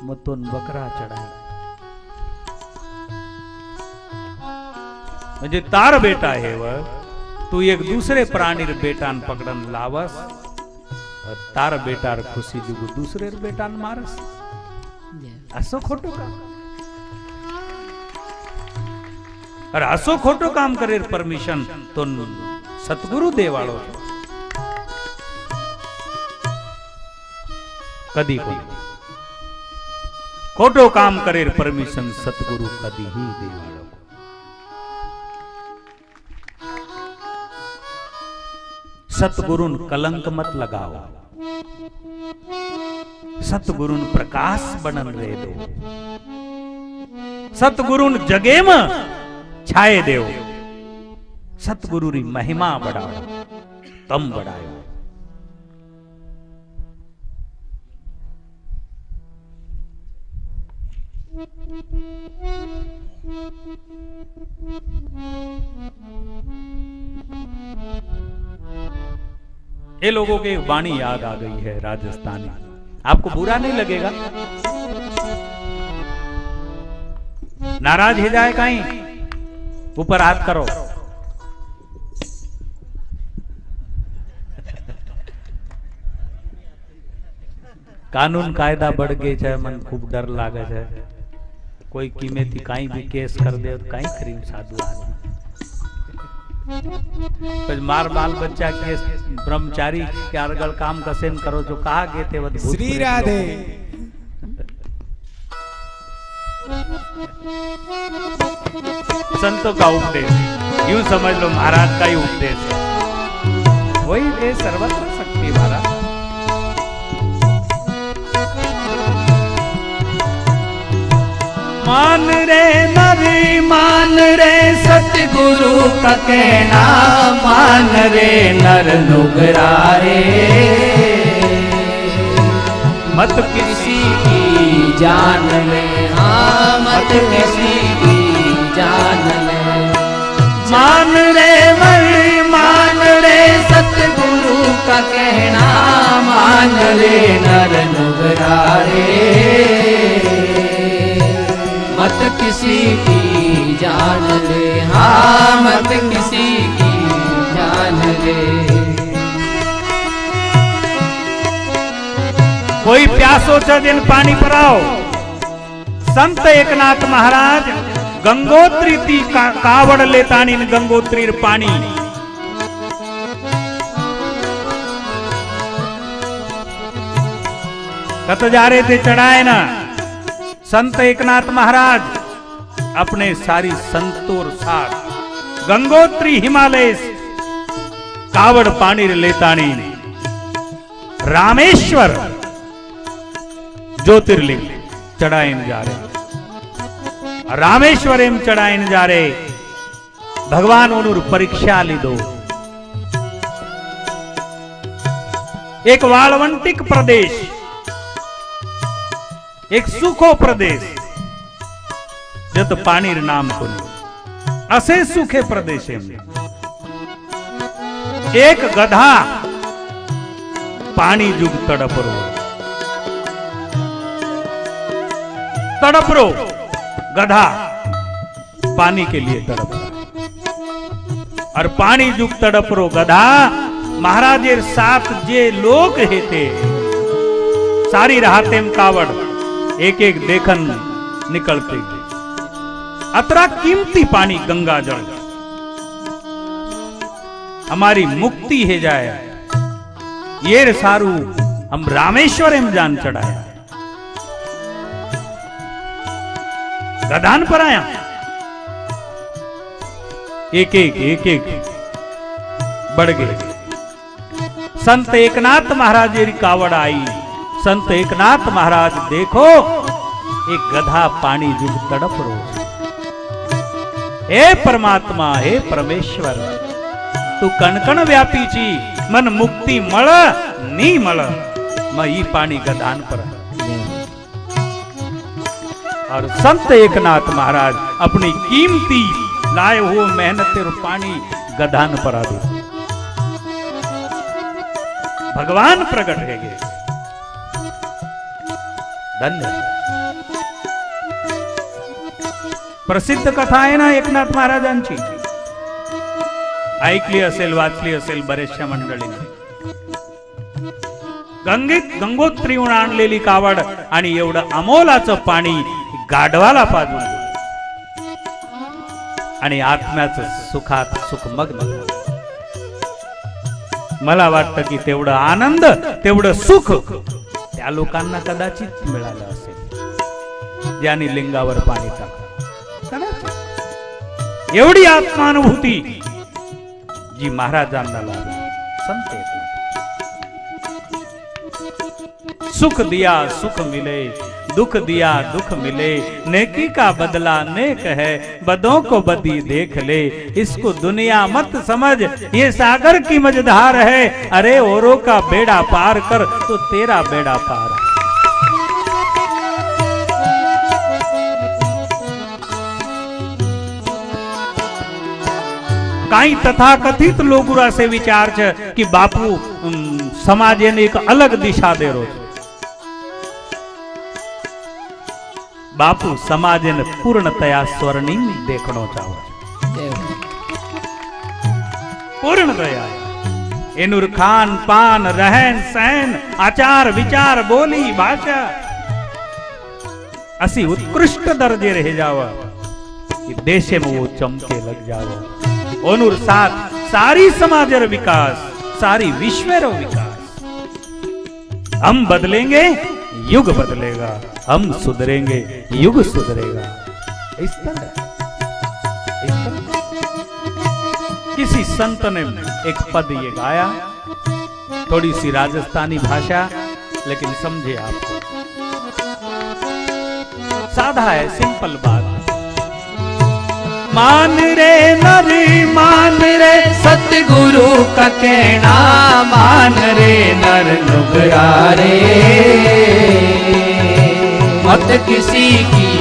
मतो बकरा चढ़ाए म्हणजे तार बेटा है वह तू एक दूसरे प्राणी बेटान पकड़न लावस और तार बेटार खुशी जुगु दूसरे बेटान मारस असो खोटो काम और असो खोटो काम करे परमिशन तो सतगुरु देवाड़ो कदी को खोटो काम करे परमिशन सतगुरु कदी ही देवाड़ो सतगुरुन कलंक मत लगाओ सतगुरुन प्रकाश बनन रे दो सतगुरुन जगे में छाए देव सतगुरु री महिमा बढ़ाओ तम बढ़ायो ये लोगों के वाणी याद आ गई है राजस्थानी आपको बुरा नहीं लगेगा नाराज हो जाए कहीं ऊपर हाथ करो कानून कायदा बढ़ गए है मन खूब डर लागे है कोई कीमे थी कहीं भी केस कर दे तो कहीं करीम साधु आदमी मार बाल बच्चा के ब्रह्मचारी के अरगल काम कसेन करो जो कहा गए थे वह श्री राधे संतों का उपदेश यूं समझ लो महाराज का ही उपदेश है वही है सर्वत्र शक्ति महाराज मान रे नरी मान रे सतगुरु का कहना मान रे नर नुगरारे मत किसी की जान ले हाँ मत किसी की जान ले मान रे मरी मान रे सतगुरु का कहना मान रे नर नुगरारे मत किसी की जान ले हाँ मत किसी की जान ले कोई प्यासो दिन पानी पिलाओ संत एकनाथ महाराज गंगोत्री ती कावड़ लेतानी गंगोत्री पानी कत जा रहे थे चढ़ाए ना संत एकनाथ महाराज अपने सारी संतोर साथ गंगोत्री हिमालय कावड़ पानी लेतानी रामेश्वर ज्योतिर्लिंग चढ़ाइन जा रहे रामेश्वर एम चढ़ाइन जा रहे भगवान उनुर परीक्षा लीधो एक वालवंटिक प्रदेश एक सुखो प्रदेश जो तो पानी नाम को असे सूखे प्रदेश में एक गधा पानी जुग तड़परो गधा पानी के लिए तड़प और पानी जुग तड़परो गधा महाराजेर साथ जे लोग हेते सारी राहतेम कावड़ एक एक देखन निकलते गए अतरा कीमती पानी गंगा जल हमारी मुक्ति है जाए ये सारू हम रामेश्वर में जान चढ़ाया गदान पर आया एक एक बढ़ गए संत एकनाथ महाराज जी कावड़ आई संत एकनाथ महाराज देखो एक गधा पानी जुग तड़प रो हे परमात्मा हे परमेश्वर तू कणकण व्यापी छी मन मुक्ति मळ नी मळ मैं ई पानी गदान पर और संत एकनाथ महाराज अपनी कीमती लाए हुए मेहनत और पानी गदान पर आ दे भगवान प्रकट है गए धन्य। प्रसिद्ध कथा आहे ना एकनाथ महाराजांची, ऐकली असेल, वाचली असेल बरेचशा मंडळींनी. गंगोत्रीहून आणलेली कावड आणि एवढं अमोलाचं पाणी गाढवाला पाजून आणि आत्म्याचं सुखात सुखमग्न. मला वाटतं की तेवढं आनंद, तेवढं सुख त्या लोकांना कदाचित मिळालं असेल ज्यांनी लिंगावर पाणी टाकलं. एवढी आत्मानुभूती जी महाराजांना लागली. संत एकनाथ. सुख दिया सुख मिले, दुख दिया दुख मिले, नेकी का बदला नेक है, बदों को बदी देख ले, इसको दुनिया मत समझ, ये सागर की मझधार है, अरे औरों का बेड़ा पार कर तो तेरा बेड़ा पार है. काही तथाकथित लोग असे विचार छे कि बापू समाजे ने एक अलग दिशा दे रो. बापू समाजे ने पूर्णतया स्वर्णिम देखनो चाहो. पूर्णतया एनुर खान पान रहन सहन आचार विचार बोली भाषा असी उत्कृष्ट दर्जे रह जावा कि देशे में वो चमके लग जावा. ओनुर साथ सारी समाजर विकास, सारी विश्वेर विकास. हम बदलेंगे युग बदलेगा, हम सुधरेंगे युग सुधरेगा. इस तरह किसी संत ने एक पद ये गाया, थोड़ी सी राजस्थानी भाषा, लेकिन समझे आपको. साधा है, सिंपल बात. मान रे नर मान रे सतगुरु का कहना, मान रे नर नुगरा रे, मत किसी की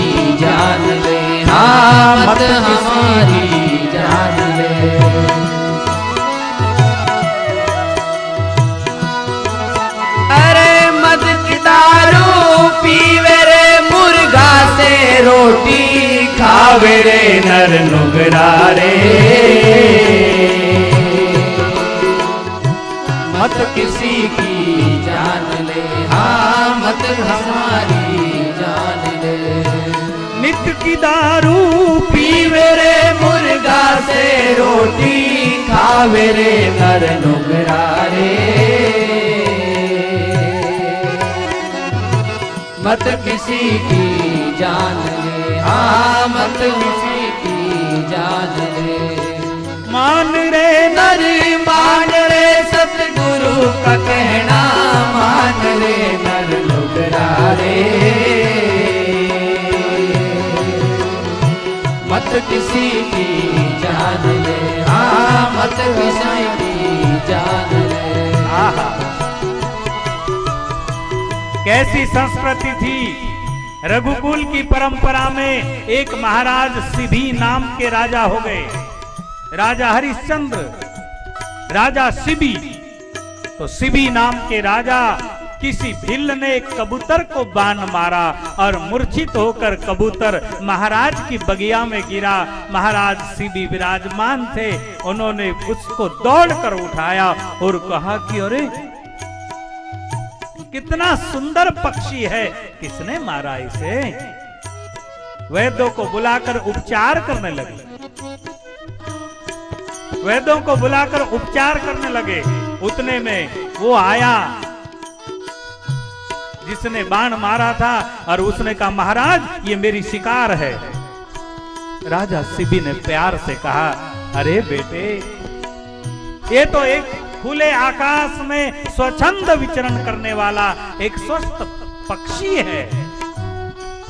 जान ले, हाँ मत हमारी जान ले. अरे मद की दारू पीवे रे, मुर्गा से रोटी खावे रे नर नुगरा रे, मत किसी की जान ले, हाँ मत हमारी जान ले. नित्य की दारू पीवे रे, मुर्गा से रोटी खावे रे नर नुगरा रे, मत किसी की जान ले, हाँ मत किसी की जान ले. मान रे नर मान रे सतगुरु का कहना, मान रे नर नुगरा रे, मत किसी की जान ले, हाँ मत किसी की जान ले. आहा कैसी संस्कृति थी. रघुकुल की परंपरा में एक महाराज सिभी नाम के राजा हो गए. राजा हरिश्चंद्र, राजा सिभी. तो सिभी नाम के राजा, किसी भिल्ल ने कबूतर को बाण मारा और मूर्छित होकर कबूतर महाराज की बगिया में गिरा. महाराज सिभी विराजमान थे, उन्होंने उसको दौड़कर उठाया और कहा कि अरे कितना सुंदर पक्षी है, किसने मारा इसे. वैद्यों को बुलाकर उपचार करने लगे. वैद्यों को बुलाकर उपचार करने लगे. उतने में वो आया जिसने बाण मारा था और उसने कहा महाराज ये मेरी शिकार है. राजा सिभी ने प्यार से कहा अरे बेटे ये तो एक खुले आकाश में स्वच्छंद विचरण करने वाला एक स्वस्थ पक्षी है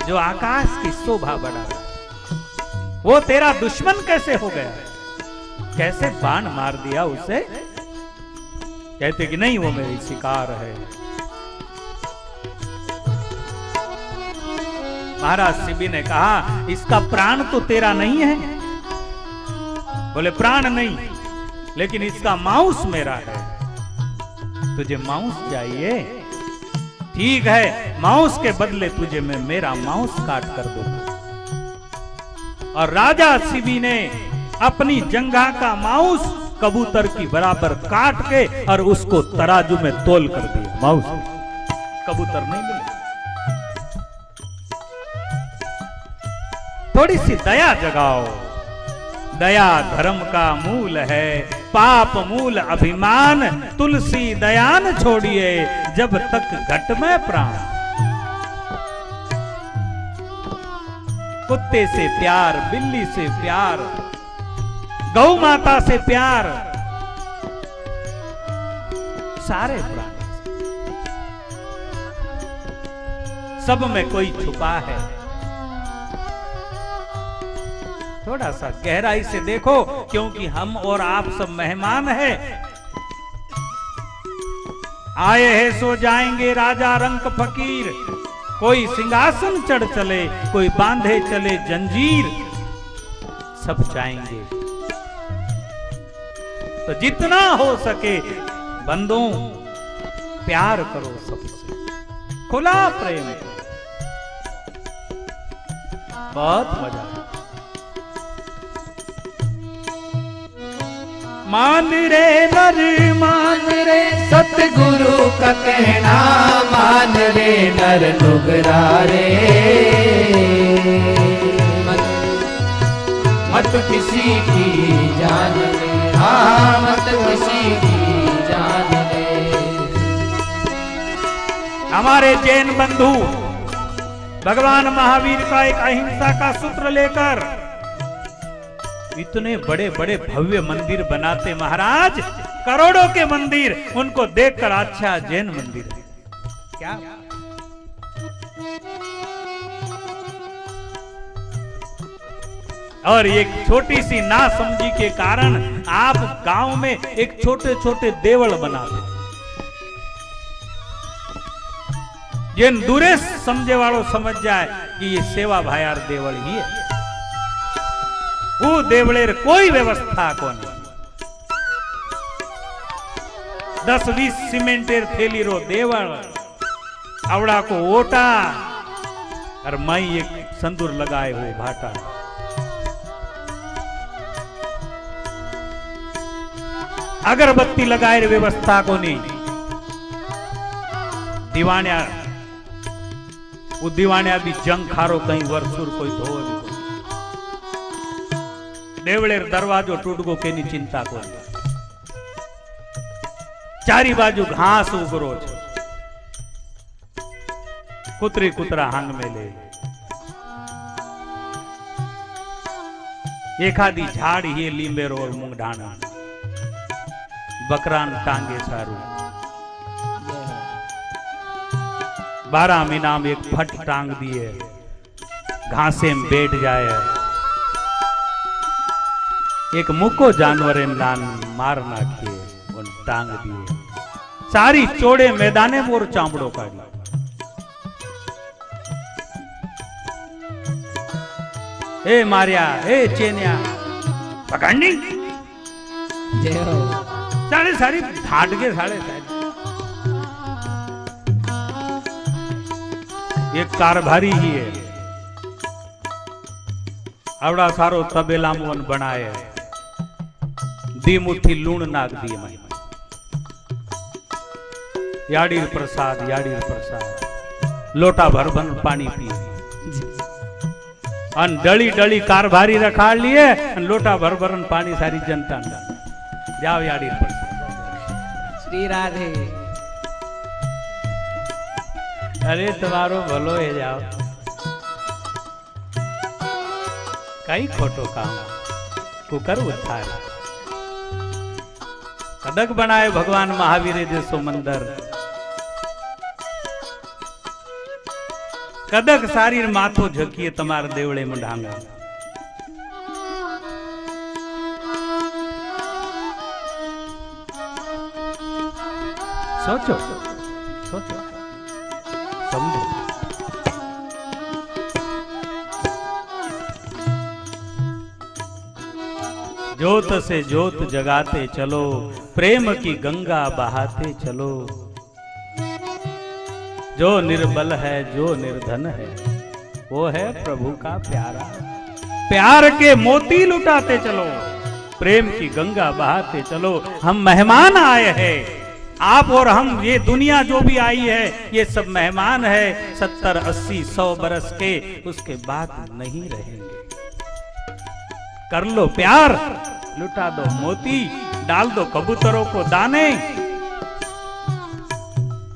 जो आकाश की शोभा बढ़ा. वो तेरा दुश्मन कैसे हो गया, कैसे बाण मार दिया उसे. कहते कि नहीं वो मेरी शिकार है. महाराज सिभी ने कहा इसका प्राण तो तेरा नहीं है. बोले प्राण नहीं, लेकिन इसका मांस मेरा है. तुझे मांस चाहिए ठीक है, मांस के बदले तुझे मैं मेरा मांस काट कर दूंगा। और राजा शिबी ने अपनी जंघा का मांस कबूतर की बराबर काट के और उसको तराजू में तोल कर दिया। मांस कबूतर नहीं मिले। थोड़ी सी दया जगाओ। दया धर्म का मूल है, पाप मूल अभिमान। तुलसी दयान छोड़िए जब तक घट में प्राण। कुत्ते से प्यार, बिल्ली से प्यार, गौ माता से प्यार, सारे प्राणी सब में कोई छुपा है। थोड़ा सा गहराई से देखो, क्योंकि हम और आप सब मेहमान हैं। आए हैं सो जाएंगे राजा रंक फकीर। कोई सिंहासन चढ़ चले, कोई बांधे चले जंजीर, सब जाएंगे। तो जितना हो सके बंदों प्यार करो सबसे, खुला प्रेम करो, बहुत मजा। मान रे नर मान रे सतगुरु का कहना, मान रे नर नुगरा रे। मत किसी की जान ले, हाँ मत किसी की जान ले। हमारे जैन बंधु भगवान महावीर का एक अहिंसा का सूत्र लेकर इतने बड़े बड़े भव्य मंदिर बनाते महाराज, करोड़ों के मंदिर, उनको देखकर अच्छा जैन मंदिर है क्या। और एक छोटी सी नासमझी के कारण आप गांव में एक छोटे छोटे देवल बनाते। जिन दूरे समझे वालों समझ जाए कि ये सेवा भायार देवल ही है। वो देवलेर कोई व्यवस्था को नहीं। 10-20 सीमेंटेर थैली रो देवल, आवड़ा को ओटा और मई एक संदूर लगाए हुए भाटा। अगरबत्ती लगाए व्यवस्था को नहीं। दीवानिया वो दीवानिया भी जंग खारो कहीं वर्षुर कोई धोवे भी। देवलेर दरवाजो टूटगो के नी चिंता को। चारी बाजू घास उगरो छे, कुतरी कुतरा हांग में ले। एखादी झाड़ ही लींबेरो और मूंग ढाणा, बकरान टांगे सारू। 12 महीना में एक फट टांग दिए, घासे में बैठ जाए। एक मुको जानवर नान मार नाखिए, उन टांग दिए। सारी चौड़े मैदाने मोर चामड़ो काढ़ी। ए मारिया, ए चेनिया पकड़नी साढ़े सारी ठाट के साढ़े सारी। एक कारभारी ही है, आवड़ा सारो तबेला मोन बनाए। दी मुट्ठी लूण नाग दिए मैं। याडीर प्रसाद, याडीर प्रसाद। लोटा भर भर पानी पिए। अन डली डली कारभारी रखा लिए, लोटा भर भर पानी सारी जनता ने। जाओ याडीर प्रसाद। श्री राधे। अरे तुम्हारो भलो है, जाओ। कई खोटो काम कुकर उठार। कदक बनाए भगवान महावीर जैसो मंदिर। कदक सारी माथो झकिए तमार देवड़े में ढांगा। सोचो सोचो समझो। ज्योत से ज्योत जगाते चलो, प्रेम की गंगा बहाते चलो। जो निर्बल है, जो निर्धन है, वो है प्रभु का प्यारा। प्यार के मोती लुटाते चलो, प्रेम की गंगा बहाते चलो। हम मेहमान आए हैं, आप और हम, ये दुनिया जो भी आई है ये सब मेहमान है। 70, 80, 100 बरस के, उसके बाद नहीं रहेंगे। कर लो प्यार, लुटा दो मोती, डाल दो कबूतरों को दाने।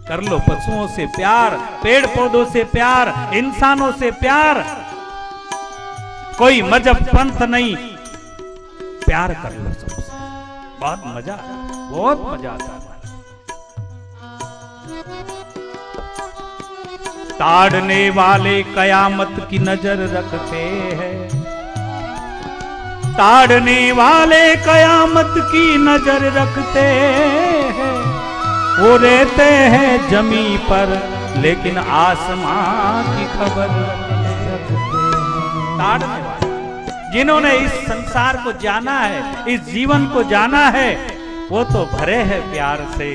कर लो पशुओं से प्यार, पेड़ पौधों से प्यार, इंसानों से प्यार। कोई मजहब पंथ नहीं, प्यार कर लो सबसे। बहुत मजा, बहुत मजा आता है। ताड़ने वाले कयामत की नजर रखते हैं, ताड़ने वाले कयामत की नजर रखते हैं। वो रहते हैं जमी पर लेकिन आसमां की खबर रखते हैं। ताड़ने वाले, जिन्होंने इस संसार को जाना है, इस जीवन को जाना है, वो तो भरे हैं प्यार से।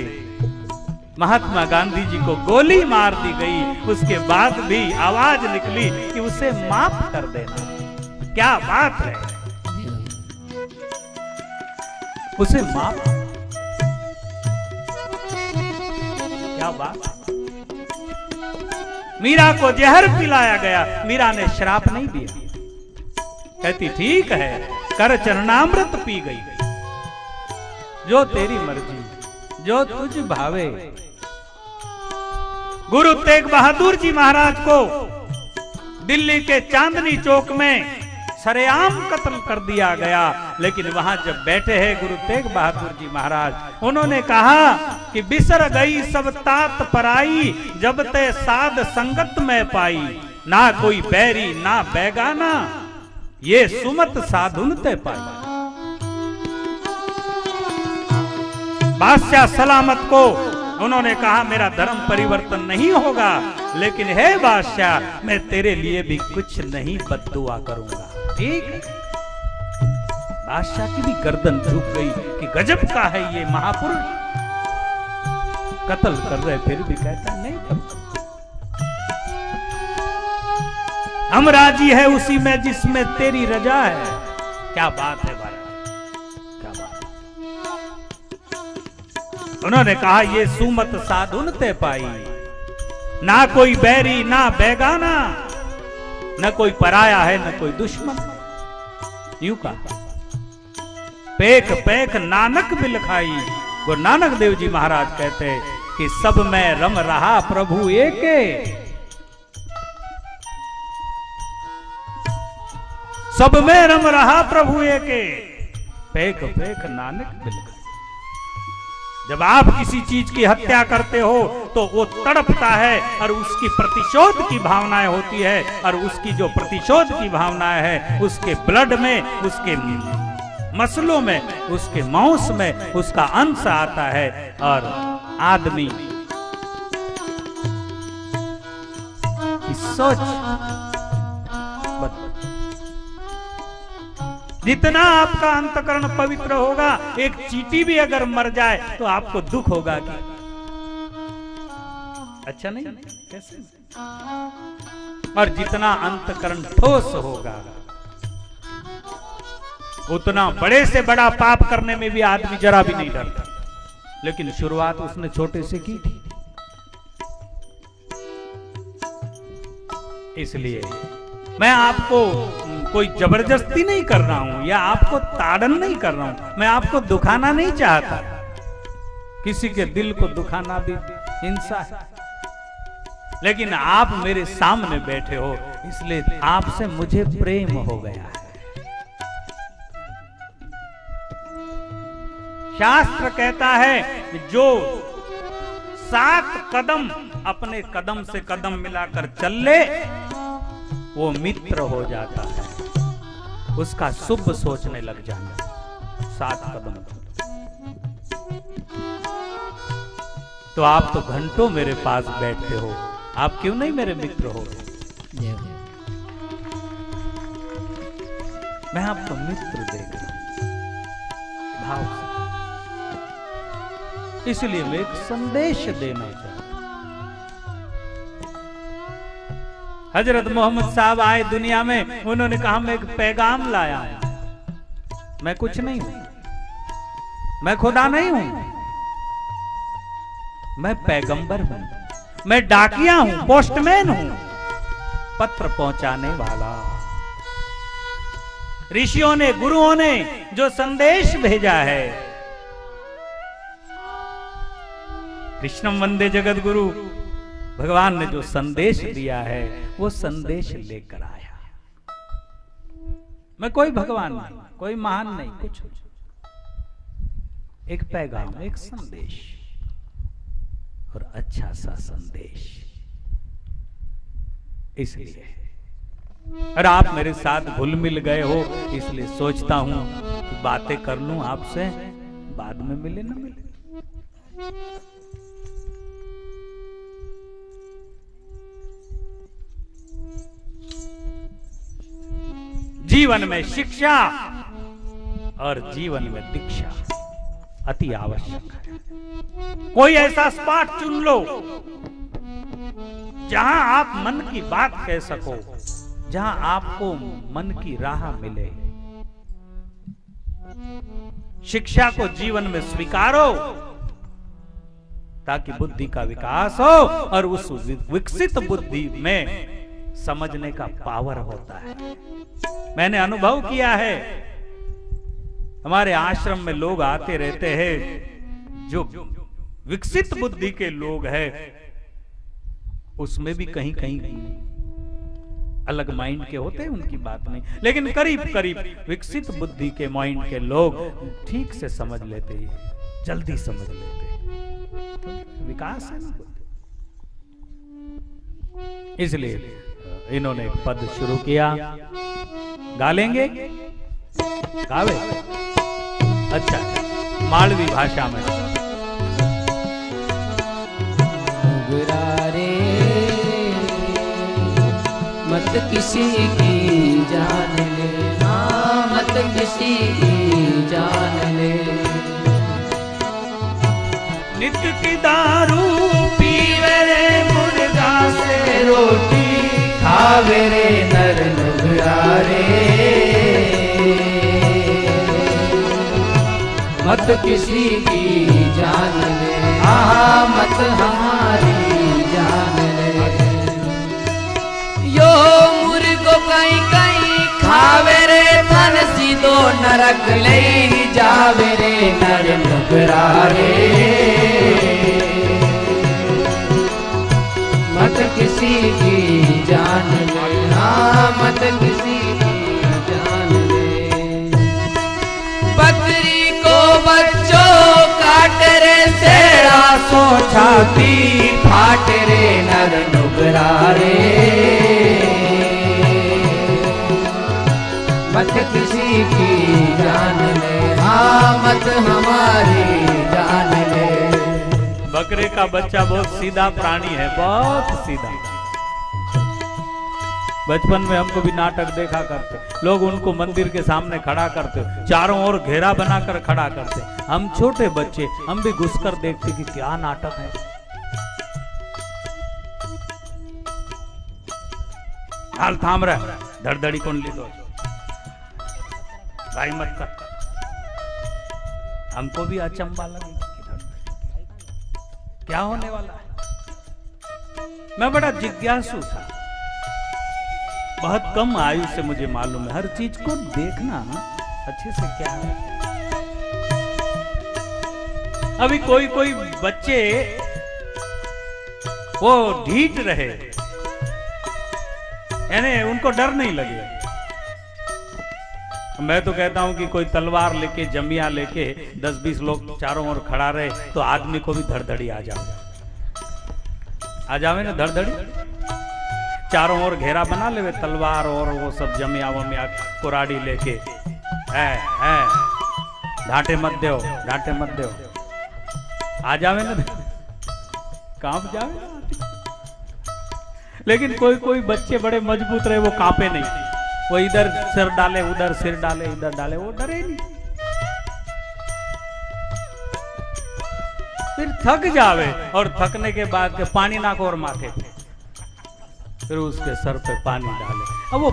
महात्मा गांधी जी को गोली मार दी गई, उसके बाद भी आवाज निकली कि उसे माफ कर देना। क्या बात है, उसे माफ, क्या बात। मीरा को जहर पिलाया गया, मीरा ने श्राप नहीं दिया। कहती ठीक है, कर चरणामृत पी गई, जो तेरी मर्जी, जो तुझ भावे। गुरु तेग बहादुर जी महाराज को दिल्ली के चांदनी चौक में सरेआम कत्ल कर दिया गया। लेकिन वहां जब बैठे हैं गुरु तेग बहादुर जी महाराज, उन्होंने कहा कि बिसर गई सब तात पराई, जब ते साध संगत में पाई। ना कोई बैरी ना बैगाना, ये सुमत साधुन ते पाई। बादशाह सलामत को उन्होंने कहा मेरा धर्म परिवर्तन नहीं होगा, लेकिन हे बादशाह, मैं तेरे लिए भी कुछ नहीं बद्दुआ करूंगा। ठीक है, बादशाह की भी गर्दन झुक गई कि गजब का है ये महापुरुष, कत्ल कर रहे फिर भी कहता नहीं करूंगा। हम राजी है उसी में जिसमें तेरी रजा है। क्या बात है भाई, क्या बात। उन्होंने कहा ये सुमत साधुन ते पाई, ना कोई बैरी ना बैगाना, न कोई पराया है न कोई दुश्मन। यूं कहा, पेख पेख नानक बिल खाई। गुरु नानक देव जी महाराज कहते कि सब में रम रहा प्रभु एके, सब में रम रहा प्रभु एके, पेख पेख नानक बिल खाई। जब आप किसी चीज की हत्या करते हो तो वो तड़पता है और उसकी प्रतिशोध की भावनाएं होती है, और उसकी जो प्रतिशोध की भावनाएं है उसके ब्लड में, उसके मसलों में, उसके मांस में उसका अंश आता है। और आदमी की सोच, जितना आपका अंतकरण पवित्र होगा, एक चींटी भी अगर मर जाए तो आपको दुख होगा कि अच्छा नहीं, कैसे। और जितना अंतकरण ठोस होगा, उतना बड़े से बड़ा पाप करने में भी आदमी जरा भी नहीं डरता। लेकिन शुरुआत उसने छोटे से की थी। इसलिए मैं आपको कोई जबरदस्ती नहीं कर रहा हूं, या आपको ताड़न नहीं कर रहा हूं। मैं आपको दुखाना नहीं चाहता, किसी के दिल को दुखाना भी हिंसा है। लेकिन आप मेरे सामने बैठे हो, इसलिए आपसे मुझे प्रेम हो गया है। शास्त्र कहता है जो 7 कदम अपने कदम से कदम मिलाकर चल ले, वो मित्र हो जाता है, उसका शुभ सोचने लग जाना। 7 कदम तो आप तो घंटों मेरे पास बैठते हो, आप क्यों नहीं मेरे मित्र हो? मैं आपको मित्र देख रहा हूं भाव से, इसलिए मैं एक संदेश देना चाहता हूं। हजरत मोहम्मद साहब आए दुनिया में, उन्होंने कहा मैं एक पैगाम लाया हूं, मैं कुछ नहीं हूं, मैं खुदा नहीं हूं, मैं पैगंबर हूं, मैं डाकिया हूं, पोस्टमैन हूं, पत्र पहुंचाने वाला। ऋषियों ने, गुरुओं ने जो संदेश भेजा है, कृष्णम वंदे जगत गुरु, भगवान ने जो संदेश दिया है वो संदेश लेकर आया। मैं कोई भगवान नहीं, कोई महान नहीं, कुछ एक पैगाम, एक संदेश, और अच्छा सा संदेश। इसलिए और आप मेरे साथ घुल मिल गए हो, इसलिए सोचता हूं कि बातें कर लूं आपसे, बाद में मिले ना मिले। जीवन में शिक्षा और जीवन में दीक्षा अति आवश्यक है। कोई ऐसा स्पॉट चुन लो जहां आप मन की बात कह सको, जहां आपको मन की राह मिले। शिक्षा को जीवन में स्वीकारो ताकि बुद्धि का विकास हो, और उस विकसित बुद्धि में समझने का पावर होता है। मैंने अनुभव किया है, हमारे आश्रम में लोग आते रहते हैं जो विकसित बुद्धि के लोग हैं, उसमें भी कहीं कहीं अलग माइंड के होते हैं, उनकी बात नहीं, लेकिन करीब करीब विकसित बुद्धि के माइंड के लोग ठीक से समझ लेते हैं, जल्दी समझ लेते हैं। तो विकास है ना बुद्धि। इसलिए इन्होंने एक पद शुरू किया, गा लेंगे? गावे? अच्छा, मालवी भाषा में। रे मत किसी की जान ले, हाँ मत किसी की जान ले। नित्य की दारू पीवे रे, मुर्गा से रोटी खावे रे, नर नुगरा रे। मत किसी की जान ले, हाँ मत हमारी जान ले। यो मुर्गो कहीं कहीं खावे रे, तन सीधो नरक ले जावे रे, नर नुगरा रे। मत किसी की जान ले, हाँ मत किसी की जान ले। बकरी को बच्चों काट रे, सेड़ा सो छाती फाट रे, नर नुगरा रे। मत किसी की जान ले, हाँ मत हमारी जान ले। बकरे का बच्चा बहुत सीधा प्राणी है, बहुत सीधा। बचपन में हमको भी नाटक देखा करते, लोग उनको मंदिर के सामने खड़ा करते, चारों ओर घेरा बनाकर खड़ा करते, हम छोटे बच्चे, हम भी घुसकर देखते कि क्या नाटक है। हाल थाम रहा, धड़धड़ी कौन ली दो भाई, मत कर। हमको भी अचंबा लगे, क्या होने वाला है। मैं बड़ा जिज्ञासु था, बहुत कम आयु से मुझे मालूम है हर चीज को देखना अच्छे से क्या है। अभी कोई कोई बच्चे वो ढीठ रहे, यानी उनको डर नहीं लगे। मैं तो कहता हूं कि कोई तलवार लेके, जमिया लेके 10-20 लोग चारों ओर खड़ा रहे तो आदमी को भी धड़धड़ी आ जावे ना, धड़धड़ी। चारों ओर घेरा बना ले, तलवार और वो सब जमिया वमिया कुराड़ी लेके, है ढांटे मत दो, ढांटे मत दो, आ जावे ना, कांप जावे ना। लेकिन कोई कोई बच्चे बड़े मजबूत रहे, वो कांपे नहीं, वो इधर सिर डाले, उधर सिर डाले, इधर डाले, वो डरे नहीं। फिर थक जावे और थकने के बाद के पानी ना को और माथे, फिर उसके सर पे पानी डाले। अब वो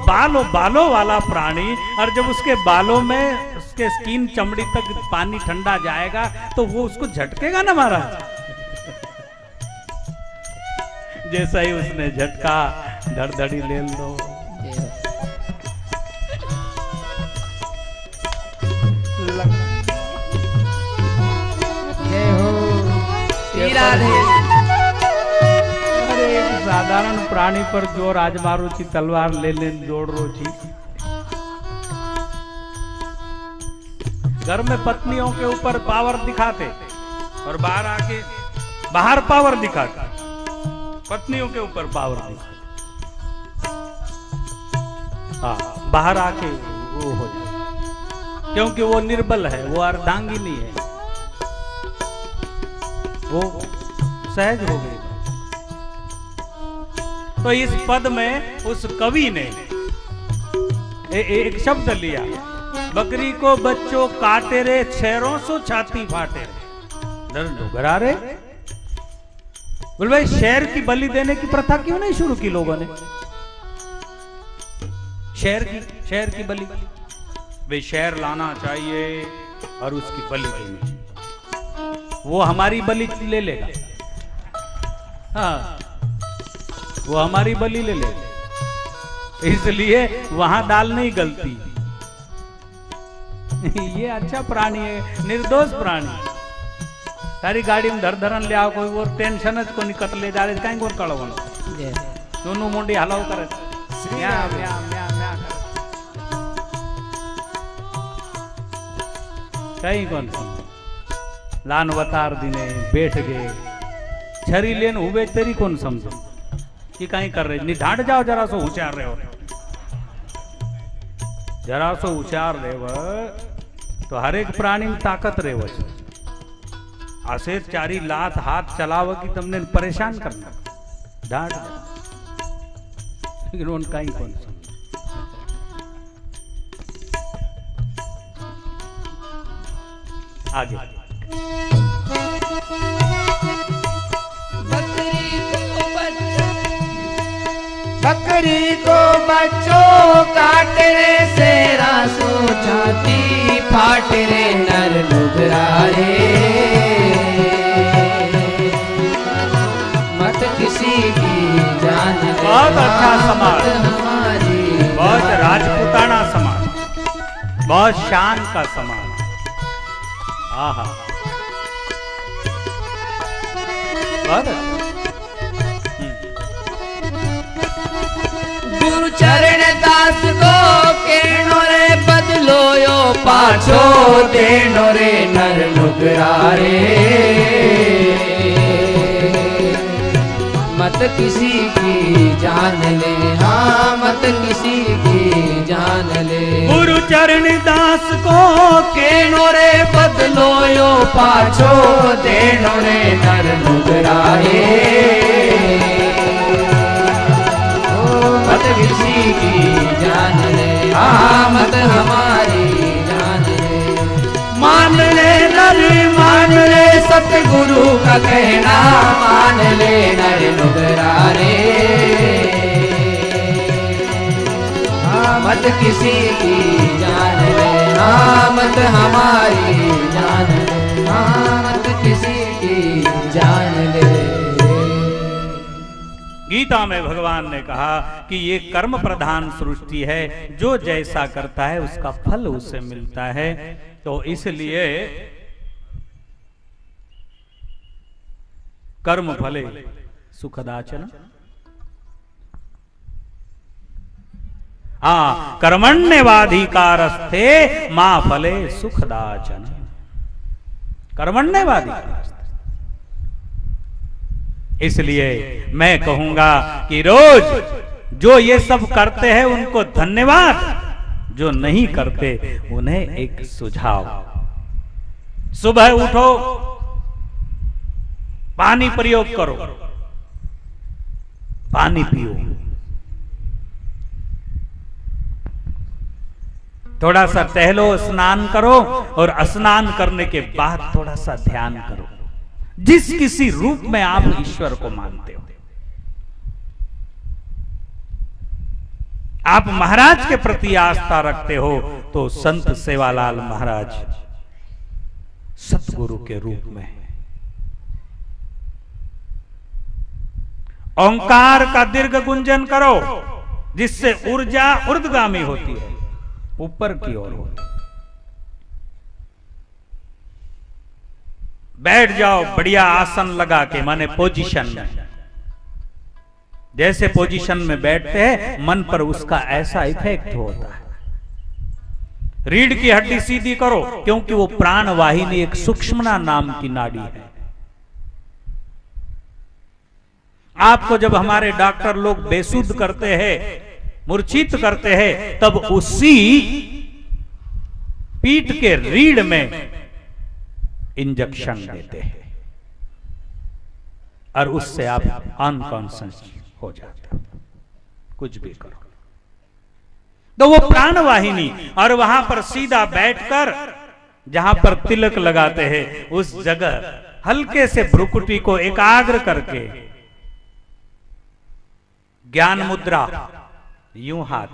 बालों वाला प्राणी, और जब उसके बालों में उसके स्किन चमड़ी तक पानी ठंडा जाएगा तो वो उसको झटकेगा ना महाराज। जैसा ही उसने झटका, धड़धड़ी ले लो। अरे एक साधारण प्राणी पर जो राजमारू की तलवार ले जोड़ रो छी। घर में पत्नियों के ऊपर पावर दिखाते और बाहर आके बाहर पावर दिखाते, पत्नियों के ऊपर पावर दिखाते, हाँ बाहर आके वो हो जाए, क्योंकि वो निर्बल है, वो अर्धांगिनी है, वो सहज हो गई। तो इस पद में उस कवि ने एक शब्द लिया, बकरी को बच्चों काटे रे, छेरों सो छाती फाटे रे, डर डुगरा रे। बोल भाई, शेर की बलि देने की प्रथा क्यों नहीं शुरू की लोगों ने? शेर की बलि, वे शेर लाना चाहिए और उसकी बलि देनी चाहिए, वो हमारी बलि ले लेगा। हाँ, वो हमारी बलि ले लेगा, इसलिए वहां दाल नहीं गलती। ये अच्छा प्राणी है, निर्दोष प्राणी। तारी गाड़ी में धरधरन ले आओ, कोई वो टेंशन को नहीं कतले जा रहे, कहीं और कड़वन दोनों मुंडी हलाव करे, कहीं कौन लान वतार दिने बैठ गए, छरी लेन हुए तेरी कौन समझो कि कहीं कर रहे, नहीं ढांट जाओ, जरा सो होशियार रहे हो, जरा सो होशियार रहे तो हर एक प्राणी में ताकत रहे। आसे चारी लात हाथ चलाव की तुमने परेशान करना, डांट लेकिन उनका ही कौन समझ। आगे बकरी को बच्चों काट रे, सेरा सो छाती फाट रे, नर नुगरा रे। मत किसी की जान ले, बहुत अच्छा समाज, हमारी बहुत राजपूताना समाज, बहुत शान का समाज। आहा, बहुत गुरु चरण दास को केनो रे, बदलो यो पाछो देनो रे, नर नुगरा रे। मत किसी की जान ले, हाँ मत किसी की जान ले। गुरु चरण दास को केनो रे, बदलो यो पाछो देनो रे, नर नुगरा रे। मत किसी की जान ले, हाँ मत हमारी जान ले। मान ले नर मान ले, सतगुरु का कहना मान ले, नर नुगरा रे। हाँ मत किसी की जान ले, हाँ मत हमारी जान ले, हाँ मत किसी की जान ले। गीता में भगवान ने कहा कि ये कर्म प्रधान सृष्टि है, जो जैसा करता है उसका फल उसे मिलता है। तो इसलिए कर्म फले सुखदाचन, हाँ कर्मण्यवाधिकारस्थे मां फले सुखदाचन, कर्मण्यवाधिकार। इसलिए मैं कहूंगा कि रोज जो ये सब करते हैं उनको धन्यवाद, जो नहीं करते उन्हें एक सुझाव। सुबह उठो, पानी प्रयोग करो, पानी पियो, थोड़ा सा टहलो, स्नान करो, और स्नान करने के बाद थोड़ा सा ध्यान करो, जिस किसी रूप में आप ईश्वर को मानते हो। आप महाराज के प्रति आस्था रखते हो तो संत सेवालाल महाराज सतगुरु के रूप में ओंकार का दीर्घ गुंजन करो, जिससे ऊर्जा ऊर्ध्वगामी होती है, ऊपर की ओर होती है। बैठ जाओ बढ़िया आसन लगा के, माने पोजीशन में। जैसे पोजीशन में बैठते हैं मन पर उसका ऐसा इफेक्ट होता है। रीढ़ की हड्डी सीधी करो, क्योंकि वो प्राण वाहिनी एक सूक्ष्मना नाम की नाड़ी है। आपको जब हमारे डॉक्टर लोग बेसुध करते हैं, मूर्छित करते हैं, तब उसी पीठ के रीढ़ में इंजेक्शन देते हैं और उससे आप अनकॉन्शियस हो जाते हैं। कुछ भी करो तो वो प्राणवाहिनी, और वहां पर सीधा बैठकर जहां पर तिलक लगाते हैं उस जगह हल्के से भ्रुकुटी को एकाग्र करके ज्ञान मुद्रा, यूं हाथ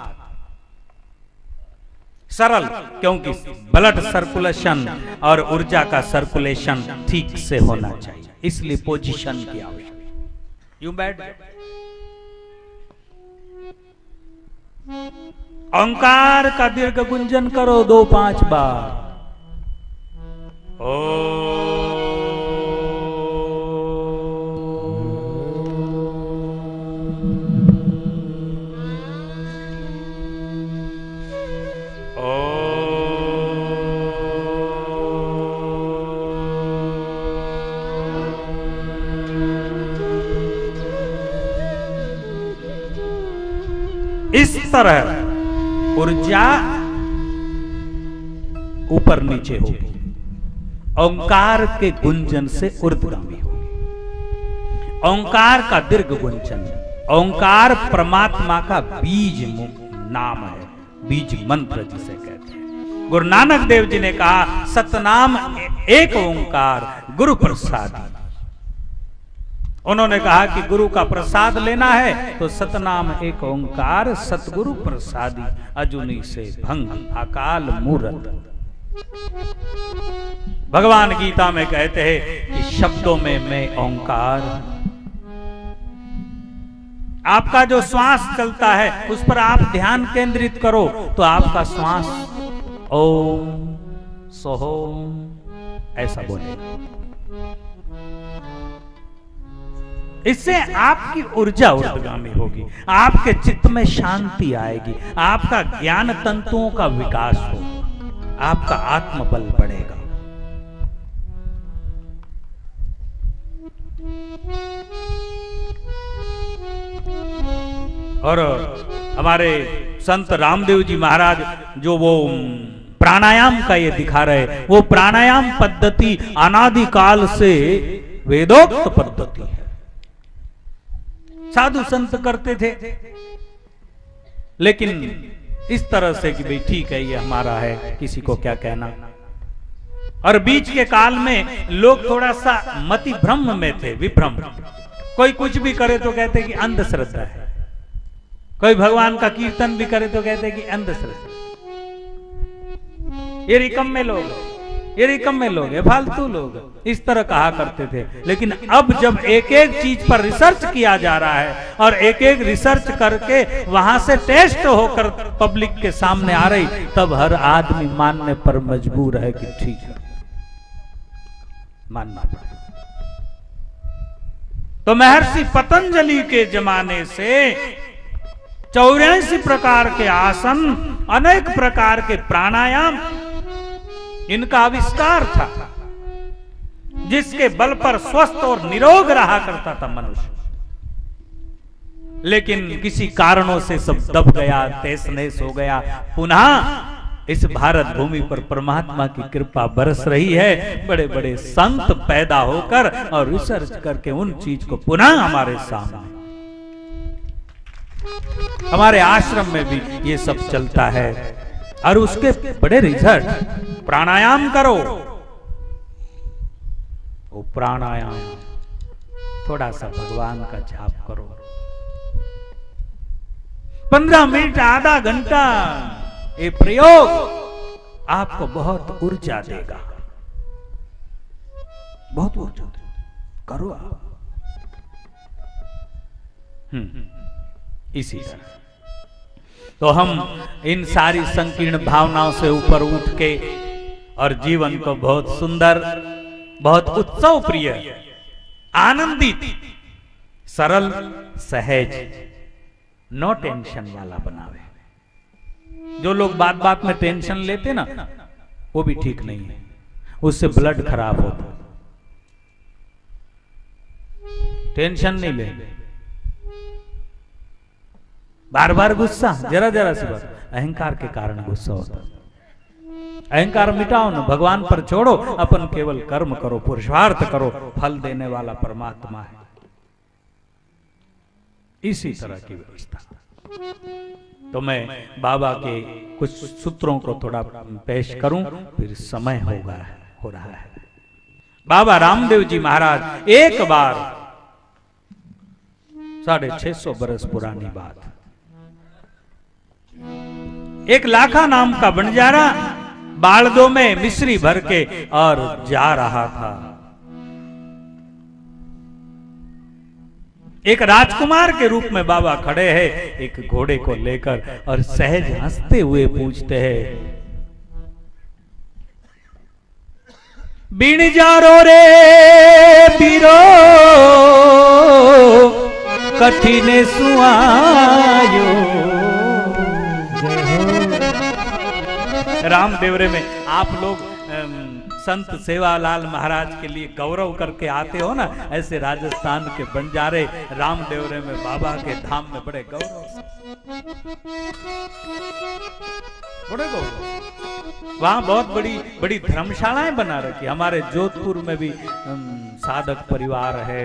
सरल, क्योंकि ब्लड सर्कुलेशन और ऊर्जा का सर्कुलेशन ठीक से होना चाहिए, इसलिए पोजीशन की आवश्यकता। यूं बैठ, ओंकार का दीर्घ गुंजन करो 2-5 बार। ओ इस तरह ऊर्जा ऊपर नीचे होगी, ओंकार के गुंजन से ऊर्ध्वगामी होगी। ओंकार का दीर्घ गुंजन, ओंकार परमात्मा का बीज नाम है, बीज मंत्र जिसे कहते हैं। गुरु नानक देव जी ने कहा सतनाम एक ओंकार गुरु प्रसाद। उन्होंने कहा कि गुरु का प्रसाद लेना है तो सतनाम एक ओंकार सतगुरु प्रसादी, अजुनी से भंग अकाल मूरत। भगवान गीता में कहते हैं कि शब्दों में मैं ओंकार। आपका जो श्वास चलता है उस पर आप ध्यान केंद्रित करो तो आपका श्वास ओम सोहोम ऐसा बोलेगा। इससे आपकी ऊर्जा ऊर्ध्वगामी होगी, आपके चित्त में शांति आएगी, आपका ज्ञान तंतुओं का विकास होगा, आपका आत्मबल बढ़ेगा। और हमारे संत रामदेव जी महाराज जो वो प्राणायाम का ये दिखा रहे, वो प्राणायाम पद्धति अनादिकाल से वेदोक्त पद्धति है। साधु संत करते थे, लेकिन इस तरह से कि भाई ठीक है ये हमारा है, किसी को क्या कहना। और बीच के काल में लोग थोड़ा सा मति भ्रम में थे, विभ्रम। कोई कुछ भी करे तो कहते कि अंधश्रद्धा है, कोई भगवान का कीर्तन भी करे तो कहते कि अंधश्रद्धा। ये रिकम्मे लोग, ये रिकम्मे लोग, ये फालतू लोग, इस तरह कहा करते थे। लेकिन अब जब एक एक चीज पर रिसर्च किया जा रहा है और एक एक रिसर्च करके वहां से टेस्ट होकर पब्लिक के सामने आ रही, तब हर आदमी मानने पर मजबूर है कि ठीक है, मानना पड़ेगा। तो महर्षि पतंजलि के जमाने से 84 प्रकार के आसन, अनेक प्रकार के प्राणायाम, इनका आविष्कार था, जिसके बल पर स्वस्थ और निरोग रहा करता था मनुष्य। लेकिन किसी कारणों से सब दब गया, तहस नहस हो गया। पुनः इस भारत भूमि पर परमात्मा की कृपा बरस रही है, बड़े बड़े संत पैदा होकर और रिसर्च करके उन चीज को पुनः हमारे सामने, हमारे आश्रम में भी ये सब चलता है और उसके बड़े रिजल्ट। प्राणायाम करो, वो प्राणायाम, थोड़ा सा भगवान का जाप करो, 15 मिनट आधा घंटा ये प्रयोग आपको बहुत ऊर्जा देगा, बहुत ऊर्जा देगा। करो आप। इसी तरह तो हम इन सारी संकीर्ण भावनाओं से ऊपर उठ के और जीवन को बहुत सुंदर, बहुत उत्सव प्रिय, आनंदित, सरल, सहज, नो टेंशन वाला बनावे। जो लोग बात बात में टेंशन लेते ना, वो भी ठीक नहीं है, उससे ब्लड खराब होता। टेंशन नहीं ले, बार बार गुस्सा, जरा जरा सी बात, अहंकार के कारण गुस्सा होता। अहंकार मिटाओ ना, भगवान पर छोड़ो, अपन केवल कर्म करो, पुरुषार्थ करो, फल देने वाला परमात्मा है। इसी तरह की व्यवस्था। तो मैं बाबा के कुछ सूत्रों को थोड़ा पेश करूं, फिर समय हो रहा है। बाबा रामदेव जी महाराज एक बार 650 बरस पुरानी बात, एक लाखा नाम का बंजारा बालदों में मिश्री भर के और जा रहा था। एक राजकुमार के रूप में बाबा खड़े हैं एक घोड़े को लेकर और सहज हंसते हुए पूछते हैं, बीण जारो रे पीरो कठिने सुआयो। रामदेवरे में आप लोग संत सेवालाल महाराज के लिए गौरव करके आते हो ना, ऐसे राजस्थान के बंजारे रामदेवरे में बाबा के धाम में बड़े गौरव, बड़े गौरव। वहां बहुत बड़ी बड़ी धर्मशालाएं बना रखी। हमारे जोधपुर में भी साधक परिवार है,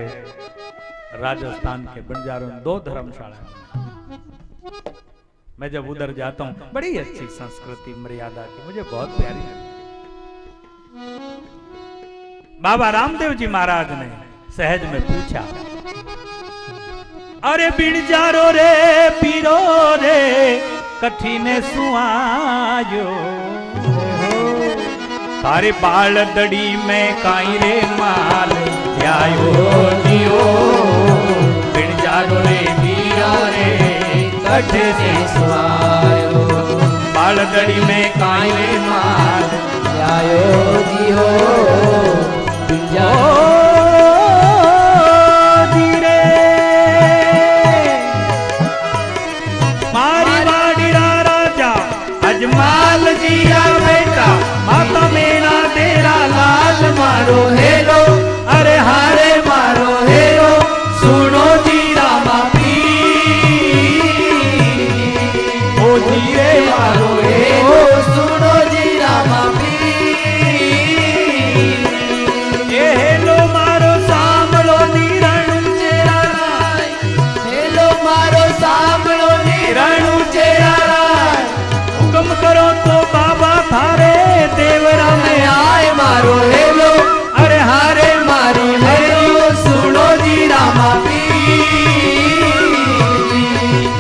राजस्थान के बंजारों में 2 धर्मशालाएं। मैं जब उधर जाता हूं, बड़ी अच्छी संस्कृति मर्यादा की, मुझे बहुत प्यारी लगती। बाबा रामदेव जी महाराज ने सहज में पूछा, अरे बीण जारो रे पीरो रे कठिने सुआयो, तारे बाल दड़ी में काई रे माल ध्यायो दियो। बीण जारो रे पीरो रे कठिने सुआयो, बाल दड़ी में काई रे माल ध्यायो दियो। धीरे मारी वाड़ीरा राजा अजमाल जिया बेटा, माता मेरा तेरा लाल मारो हेलो, अरे हारे मारो हेलो, सुनो जी रामा पी ओ धीरे मारो हेलो, सुनो जी रामा पी। करो तो बाबा थारे देवरा में आए मारो हेलो, अरे हारे मारी हेलो, सुनो जी रामा पी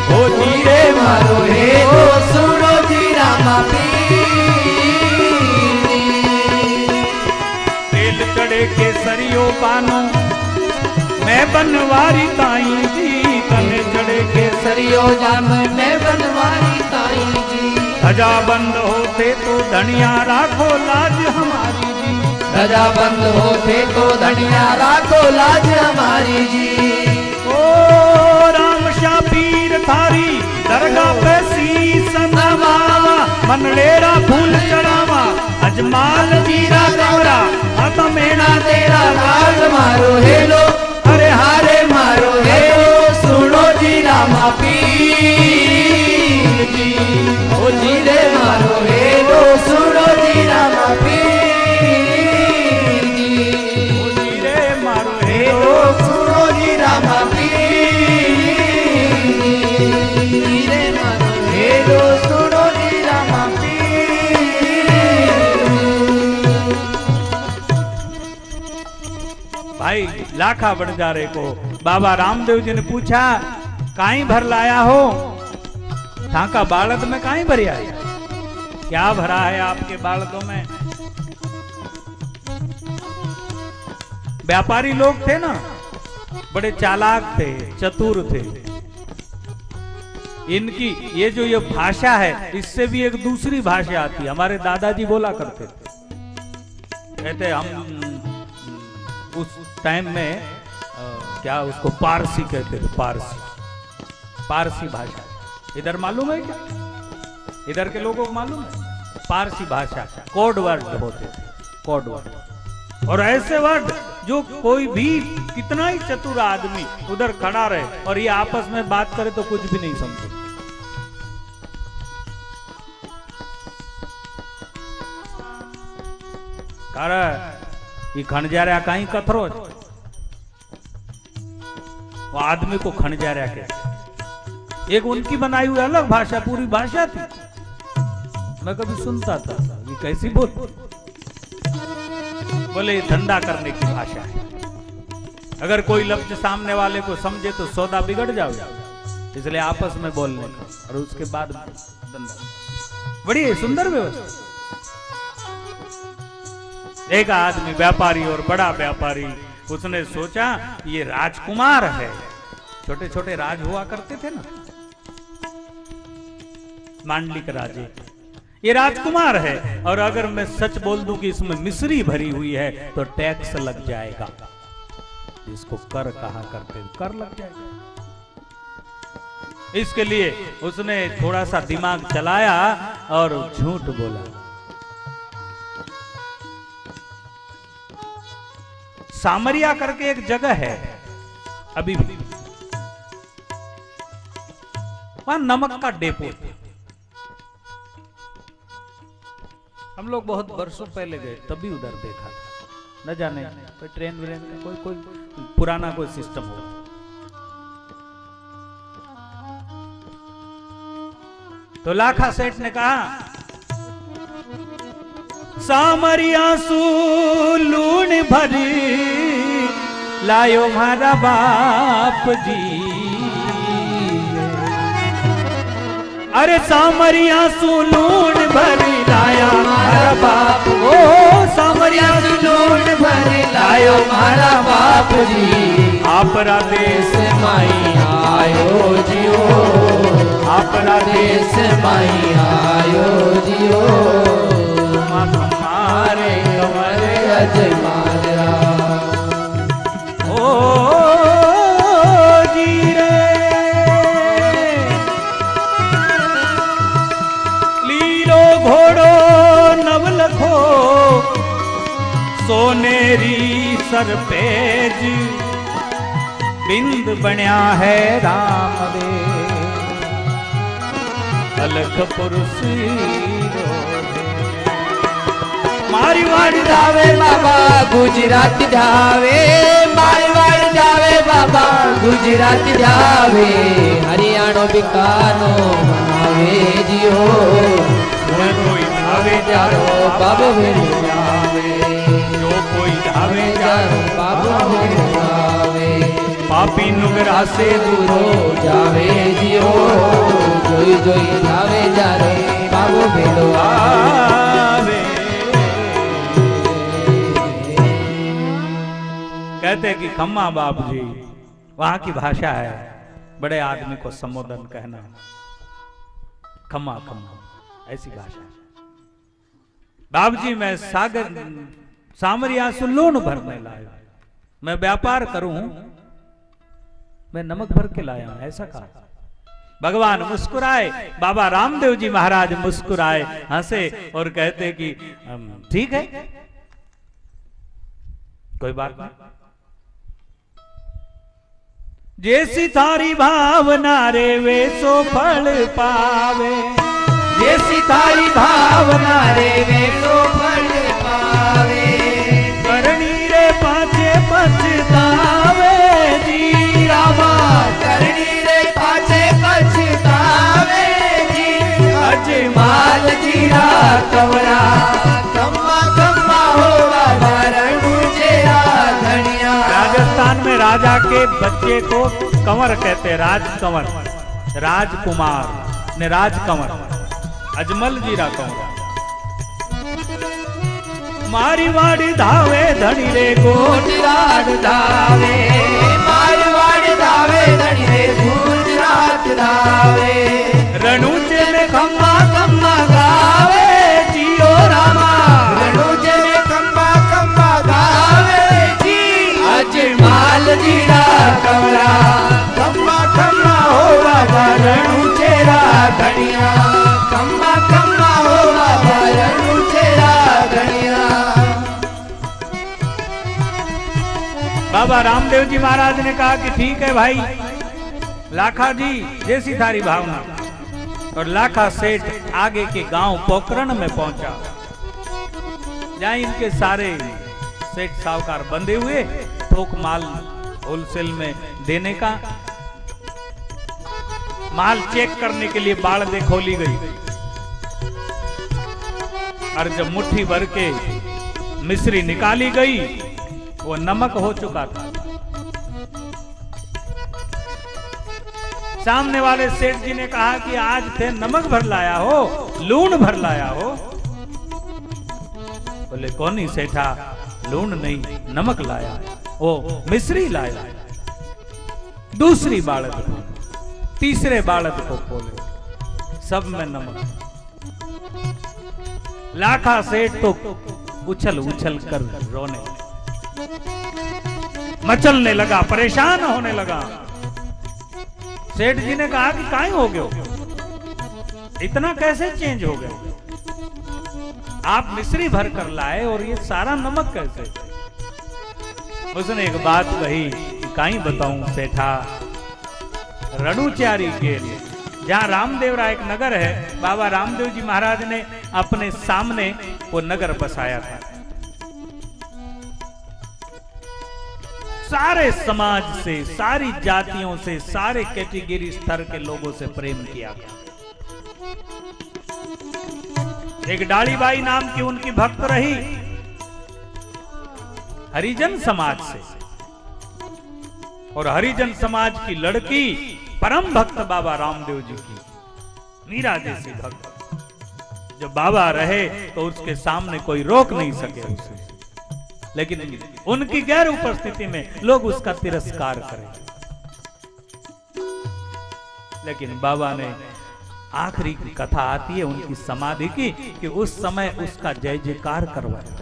ओ धीरे मारो हेलो, सुनो जी रामा पी। तेल चढ़े के सरियो पानो मैं बनवारी ताई जी, तने चढ़े के सरियो जान मैं बनवारी ताई जी। ध्वजा बंद होते तो धनिया राखो लाज हमारी जी, ध्वजा बंद होते तो धनिया राखो लाज हमारी जी। ओ राम शाह पीर थारी दरगाह पे शीश नवावा, मनलेरा फूल चढ़ावा, अजमाल जीरा गौरा, आता मेरा तेरा लाल मारो हेलो, अरे हारे मारो हेलो, सुनो जी रामा पीर जी ओ धीरे मारो हेलो, सुनो जी रामा पीर जी ओ धीरे मारो हेलो, सुनो जी रामा पीर जी, धीरे मारो हेलो, सुनो जी रामा पीर। भाई लाखा बंजारे को बाबा रामदेव जी ने पूछा, काई भर लाया हो? थाका बालद में कहीं भरिया है? क्या भरा है आपके बालदों में? व्यापारी लोग थे ना, बड़े चालाक थे, चतुर थे। इनकी ये जो ये भाषा है, इससे भी एक दूसरी भाषा आती है। हमारे दादाजी बोला करते थे, कहते हम उस टाइम में क्या उसको पारसी कहते थे, पारसी भाषा। इधर मालूम है क्या? इधर के लोगों को मालूम है? पारसी भाषा कोड वर्ड होते थे, कोड वर्ड। और ऐसे वर्ड जो कोई भी कितना ही चतुर आदमी उधर खड़ा रहे और ये आपस में बात करे तो कुछ भी नहीं समझे। ये खंजारा कहीं कथरो, वो आदमी को खंजारा कहते। एक उनकी बनाई हुई अलग भाषा, पूरी भाषा थी। मैं कभी सुनता था ये कैसी बोले ये धंधा करने की भाषा है। अगर कोई लफ्ज सामने वाले को समझे तो सौदा बिगड़ जाओ, इसलिए आपस में बोलने का और उसके बाद धंधा। बड़ी सुंदर व्यवस्था। एक आदमी व्यापारी और बड़ा व्यापारी, उसने सोचा ये राजकुमार है। छोटे छोटे राज हुआ करते थे ना, मांडलिक राजे। ये राजकुमार है और अगर मैं सच बोल दूं कि इसमें मिश्री भरी हुई है तो टैक्स लग जाएगा। इसको कर कहा करते, कर लग जाएगा। इसके लिए उसने थोड़ा सा दिमाग चलाया और झूठ बोला। सामरिया करके एक जगह है अभी भी, वहां नमक का डेपो था। हम लोग बहुत वर्षों पहले गए, तभी उधर देखा था। न जाने कोई ट्रेन व्रेन का कोई पुराना कोई सिस्टम हो। तो लाखा सेठ ने कहा, सामरिया सू लूण भरी लायो मारा बाप जी। अरे सामरिया सू लूण भरी लाया मारा बाप, ओ सामरिया सू लूण भरी लायो मारा बाप जी। आपरा देश माई आयो जियो, आपरा देश माई आयो जियो। हमारे कमर अजमारा ओ जी रे। लीलो घोड़ो नवलखो सोनेरी सरपेज, बिंद बन्या है राम दे अलख पुरुष। मारी वाड़ जावे बाबा गुजरात जावे, मारी वाड़ जावे बाबा गुजरात जावे। हरियाणो बिकानो मनावे जियो, कोई धावे जारो बाबा भेड़ जावे, जो कोई धावे जारो बाबा भेड़ जावे। पापी नुगरा से दूरो जावे जियो, जोई जोई धावे जारो बाबा भेड़ आवे। कहते हैं कि खम्मा बाप जी, वहां की भाषा है, बड़े आदमी को संबोधन कहना खम्मा खम्मा, ऐसी भाषा है। बाप जी मैं सागर सामरिया से लूण भरने लाया, मैं व्यापार करूं, मैं नमक भर के लाया हूं, ऐसा कहा। भगवान मुस्कुराए, बाबा रामदेव जी महाराज मुस्कुराए, हंसे और कहते कि ठीक है, कोई बात नहीं। जैसी थारी भावना रे वैसो फल पावे, जैसी थारी भावना रे वैसो फल पावे। करनी रे पाछे पछतावे जी रामा, करनी रे पाछे पछतावे जी। अजमाल जीरा कवरा कम्मा कम्मा होगा भरण जेरा धनिया। राजस्थान में राजा के बच्चे को कंवर कहते, राज कंवर, राजकुमार। ने राजकंवर अजमल जी रा कंवरा मारी वाड़ी धावे धनी रे गुजरात धावे मारी वाड़ी धावे धनी रे गुजरात धावे रणुचे में खम्मा खम्मा गावे जियो रामा रणुचे में खम्मा खम्मा गावे जी अजमल जी रा कंवरा खम्मा खम्मा हो बाबा रणुचे रा धनिया खम्मा खम्मा हो बाबा रणुचे रा धनिया। बाबा रामदेव जी महाराज ने कहा कि ठीक है भाई लाखा जी जैसी थारी भावना। और लाखा सेठ आगे के गांव पोखरण में पहुंचा जहां इनके सारे सेठ साहूकार बंधे हुए थोक माल होलसेल में देने का माल चेक करने के लिए बाड़े खोली गई। और जब मुट्ठी भर के मिश्री निकाली गई वो नमक हो चुका था। सामने वाले सेठ जी ने कहा कि आज थे नमक भर लाया हो लूण भर लाया हो। बोले कौन ही सेठा लूण नहीं नमक लाया वो मिश्री लाया। दूसरी बालक को तीसरे बालक को बोले सब में नमक। लाखा सेठ तो उछल उछल कर रोने मचलने लगा परेशान होने लगा। सेठ जी ने कहा कि काहे हो गए इतना कैसे चेंज हो गया आप मिश्री भर कर लाए और ये सारा नमक कैसे। उसने एक बात कही कि काहे बताऊं सेठा रणुचारी के लिए जहां रामदेव रा एक नगर है बाबा रामदेव जी महाराज ने अपने सामने वो नगर बसाया था। सारे समाज से सारी जातियों से सारे कैटेगरी स्तर के लोगों से प्रेम किया गया। एक डालीबाई नाम की उनकी भक्त रही हरिजन समाज से और हरिजन समाज की लड़की परम भक्त बाबा रामदेव जी की मीरा जैसी भक्त। जब बाबा रहे तो उसके सामने कोई रोक नहीं सके उसे। लेकिन उनकी गैर उपस्थिति में लोग उसका तिरस्कार करें। लेकिन बाबा ने आखिरी की कथा आती है उनकी समाधि की कि उस समय उसका जय जयकार करवाया।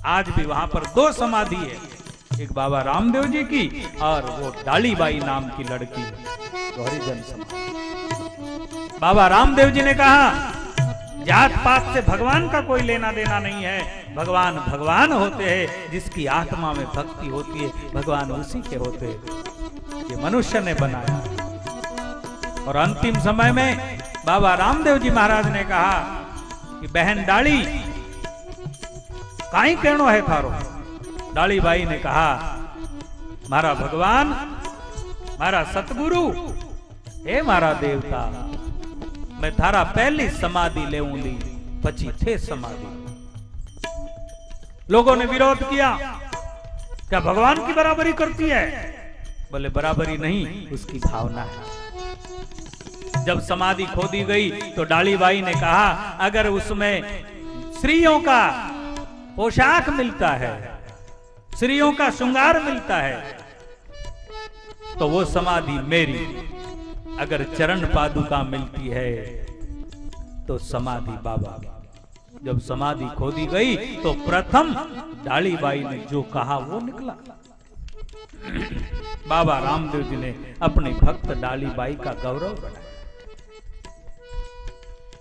आज भी वहां पर दो समाधि है एक बाबा रामदेव जी की और वो डालीबाई नाम की लड़की हरिजन समाज। बाबा रामदेव जी ने कहा जात पात से भगवान का कोई लेना देना नहीं है। भगवान भगवान होते हैं जिसकी आत्मा में भक्ति होती है भगवान उसी के होते हैं। ये मनुष्य ने बनाया। और अंतिम समय में बाबा रामदेव जी महाराज ने कहा कि बहन डाली काई कहनो है थारो। डाली बाई ने कहा मारा भगवान मारा सतगुरु हे मारा देवता मैं थारा पहली समाधि लेऊंगी पची थे समाधि। लोगों ने विरोध किया क्या भगवान की बराबरी करती है। बोले बराबरी नहीं उसकी भावना है। जब समाधि खोदी गई तो डालीबाई ने कहा अगर उसमें स्त्रियों का पोशाक मिलता है स्त्रियों का श्रृंगार मिलता है तो वो समाधि मेरी। अगर चरण पादुका मिलती है तो समाधि बाबा की। जब समाधि खोदी गई तो प्रथम डालीबाई ने जो कहा वो निकला। बाबा रामदेव जी ने अपनी भक्त डालीबाई का गौरव बढ़ाया।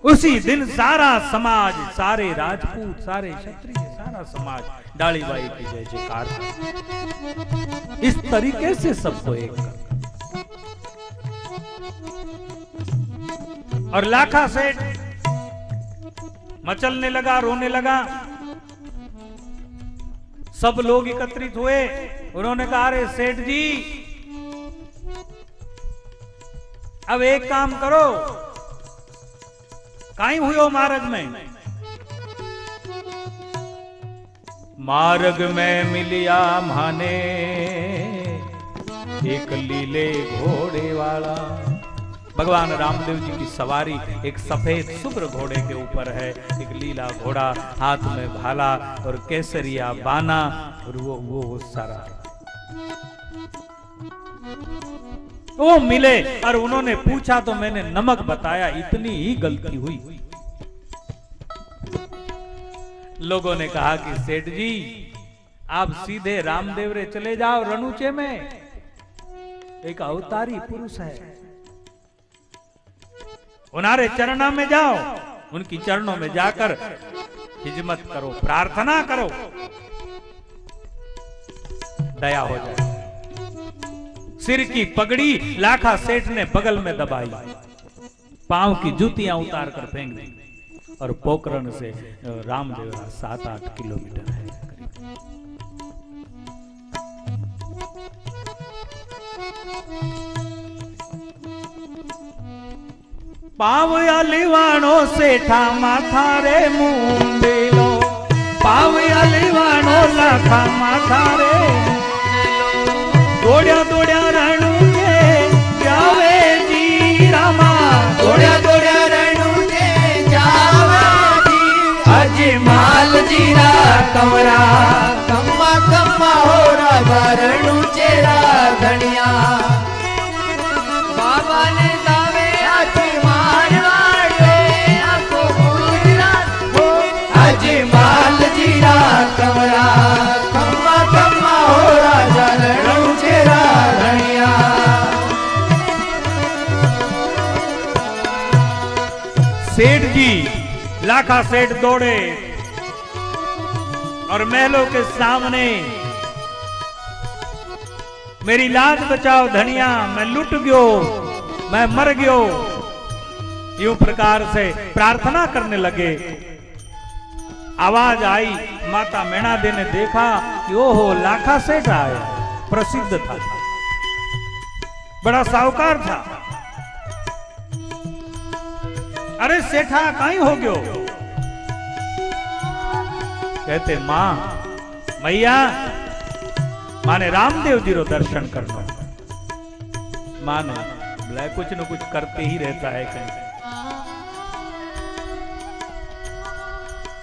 उसी दिन सारा समाज सारे राजपूत सारे क्षत्रिय सारा समाज डालीबाई की जय जयकार था। इस तरीके से सबको एक कर। और लाखा सेठ मचलने लगा रोने लगा। सब लोग एकत्रित हुए। उन्होंने कहा अरे सेठ जी अब एक काम करो काई हुयो मार्ग में। मार्ग में मिलिया माने एक लीले घोड़े वाला। भगवान रामदेव जी की सवारी एक सफेद शुभ्र घोड़े के ऊपर है, एक लीला घोड़ा, हाथ में भाला और केसरिया बाना, और वो सारा वो मिले और उन्होंने पूछा तो मैंने नमक बताया, इतनी ही गलती हुई। लोगों ने कहा कि सेठ जी आप सीधे रामदेव रे चले जाओ, रणुचे में एक अवतारी पुरुष है, उनारे चरणा में जाओ, उनकी चरणों में जाकर खिदमत करो, प्रार्थना करो, दया हो जाए। सिर की पगड़ी लाखा सेठ ने बगल में दबाई, पांव की जूतियां उतार कर फेंक दी और पोखरण से रामदेव 7-8 किलोमीटर है करीब। पाव अलिवाणो सेठा माथा रे मुंडेलो, पाव अलिवाणो लाखा माथा रे, दौड़िया दौड़िया रणु के जावे जी रामा, दौड़िया दौड़िया रणु के जावे जी, अजमाल जीरा कमरा, कम्मा कम्मा हो रहा रणु चेरा धनिया। बाबा ने दावे अजमाल वाले आंखों मुजरा हो, अजमाल जीरा कमरा, कम्मा कम्मा हो रहा रणु चेरा धनिया। सेठ जी लाखा सेठ दौड़े और महलों के सामने, मेरी लाज बचाओ धनिया, मैं लुट गयो, मैं मर गयो, यूं प्रकार से प्रार्थना करने लगे। आवाज आई, माता मैना दे ने देखा कि ओहो लाखा सेठ आया, प्रसिद्ध था, बड़ा साहूकार था। अरे सेठा कहीं हो गयो? कहते मां मैया माने रामदेव जी रो दर्शन करना। मां ने बोला कुछ न कुछ करते ही रहता है कहीं।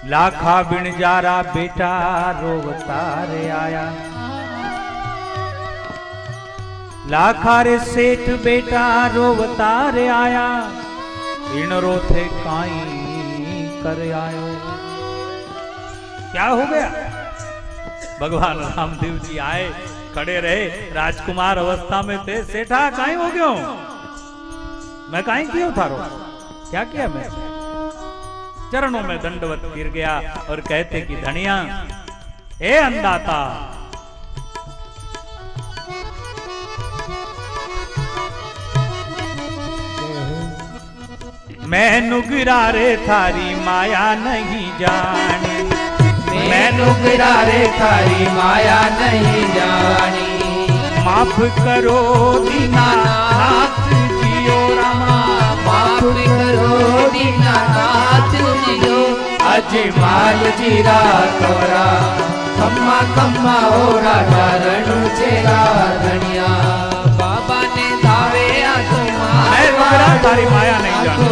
लाखा बिणजारा बेटा रोवता रे आया, लाखा रे सेठ बेटा रोवता रे आया, इन रोथे काई कर आयो। क्या हो गया? भगवान रामदेव जी आए, खड़े रहे, राजकुमार अवस्था में थे। सेठा काई हो गयो? मैं काई क्यों थारो? क्या किया मैं? चरणों में दंडवत गिर गया और कहते कि धनिया ए अंदाता, मैं नुगिरा रे थारी माया नहीं जानी, मैं नुगिरा रे थारी माया नहीं जानी, माफ करो दीनानाथ जियो रामा, माफ करो दीनानाथ जियो, अजमाल जीरा कवरा, खम्मा खम्मा हो राजा रणु चेरा धनिया। बाबा ने दावे मैं तारी माया नहीं जानी।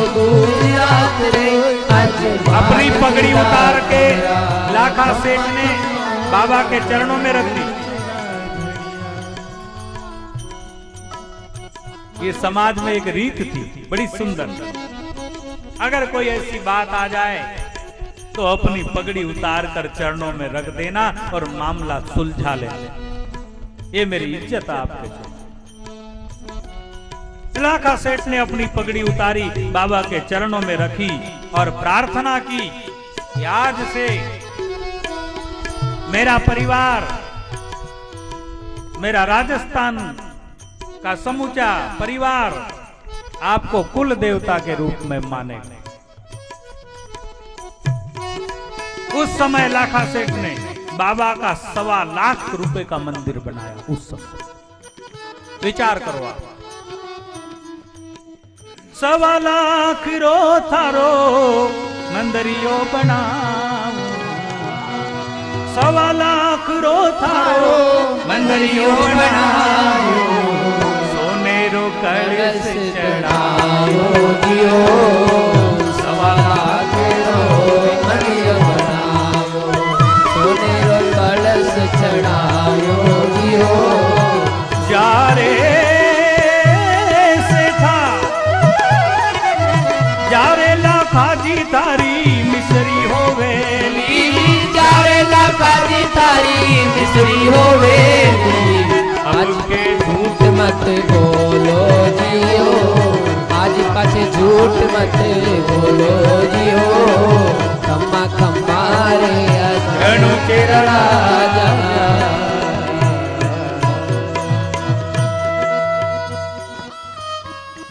अपनी पगड़ी उतार के लाखा सेठ ने बाबा के चरणों में रख दी। ये समाज में एक रीत थी बड़ी सुंदर, अगर कोई ऐसी बात आ जाए तो अपनी पगड़ी उतार कर चरणों में रख देना और मामला सुलझा लेना। ये मेरी इज्जत है आपके। लाखा सेठ ने अपनी पगड़ी उतारी, बाबा के चरणों में रखी और प्रार्थना की कि आज से मेरा परिवार, मेरा राजस्थान का समूचा परिवार आपको कुल देवता के रूप में मानेगा। उस समय लाखा सेठ ने बाबा का 1.25 लाख रुपए का मंदिर बनाया। उस समय विचार करो आप, 1.25 लाख रो थारो मंदिरियो बनाओ, 1.25 लाख रो थारो मंदिरियो बनायो, सोने रो कलश चढ़ायो जियो, सवा लाख रो मणियो बनायो, सोने रो कलश चढ़ायो जियो। जारे से था जारे लाखाजी तारी मिसरी होवेली, जारे लाखाजी तारी मिसरी होवेली। आज के झूठ मत बोलो जियो, आज पाछे झूठ मत बोलो जियो, खम्मा खम्मा रे घणो केरला राजा।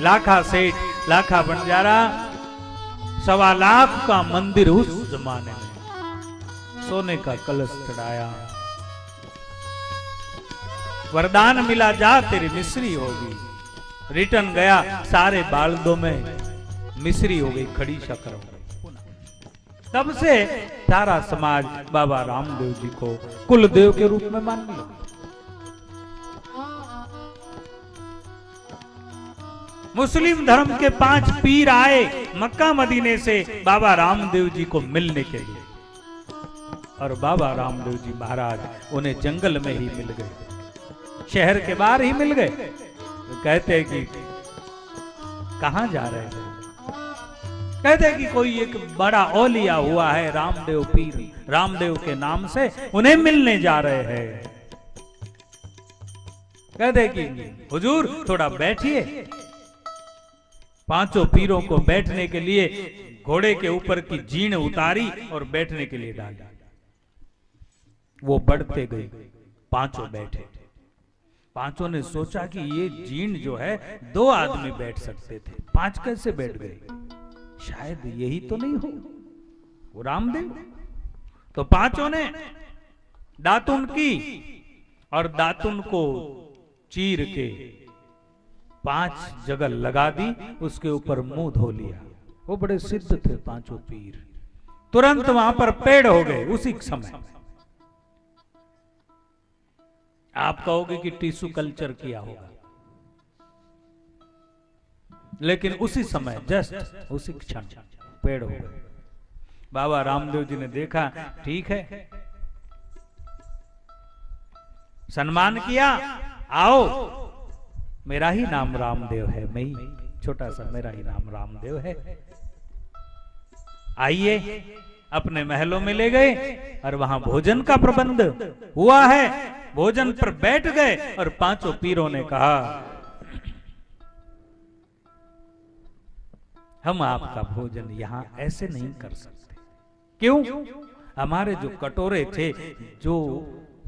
लाखा सेठ, लाखा बंजारा, 1.25 लाख का मंदिर उस जमाने में, सोने का कलश चढ़ाया, वरदान मिला जा तेरी मिस्री होगी। रिटर्न गया, सारे बालदों में मिस्री हो गई, खड़ी शक्कर हो गई। तब से सारा समाज बाबा रामदेव जी को कुलदेव के रूप में मान लिया। मुस्लिम धर्म के 5 पीर आए मक्का मदीने से बाबा रामदेव जी को मिलने के लिए, और बाबा रामदेव जी महाराज उन्हें जंगल में ही मिल गए, शहर के बाहर ही मिल गए। तो कहते हैं कि कहां जा रहे हैं? कहते हैं कि कोई एक बड़ा औलिया हुआ है रामदेव पीर, रामदेव के नाम से, उन्हें मिलने जा रहे हैं। कहते हैं कि हुजूर थोड़ा बैठिए। 5 पीरों को बैठने के लिए घोड़े के ऊपर की जीण उतारी और बैठने के लिए डाली। वो बढ़ते गए, 5 बैठे। 5 ने सोचा कि ये जीण जो है 2 आदमी बैठ सकते थे, 5 कैसे बैठ गए? शायद यही तो नहीं हो वो रामदेव। तो 5 ने दातुन की और दातुन को चीर के 5 जगह लगा दी, उसके ऊपर मुंह धो लिया। वो बड़े सिद्ध थे 5 पीर। तुरंत वहां पर पेड़ हो गए उसी समय। आप कहोगे कि टिश्यू कल्चर किया होगा, लेकिन उसी समय जस्ट उसी क्षण पेड़ हो गए। बाबा रामदेव जी ने देखा, ठीक है, सम्मान किया, आओ, मेरा ही नाम रामदेव है, मैं ही छोटा सा, मेरा ही नाम रामदेव है, आइए। अपने महलों में ले गए और वहां भोजन का प्रबंध हुआ है। भोजन पर बैठ गए और 5 पीरों ने कहा, हम आपका भोजन यहां ऐसे नहीं कर सकते। क्यों? हमारे जो कटोरे थे, जो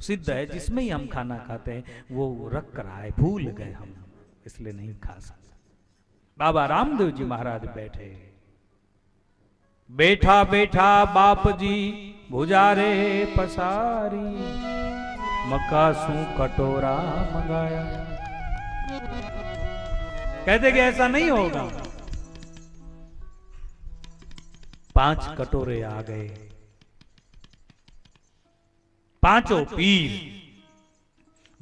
सिद्ध है जिसमें ही हम खाना खाते हैं, वो रख कर आए, भूल गए हम, इसलिए नहीं खा सकते। बाबा रामदेव जी महाराज बैठे। बैठा बैठा बाप जी भुजारे पसारी, मकासू कटोरा मंगाया। कहते कि ऐसा नहीं होगा। 5 कटोरे आ गए। 5 पीर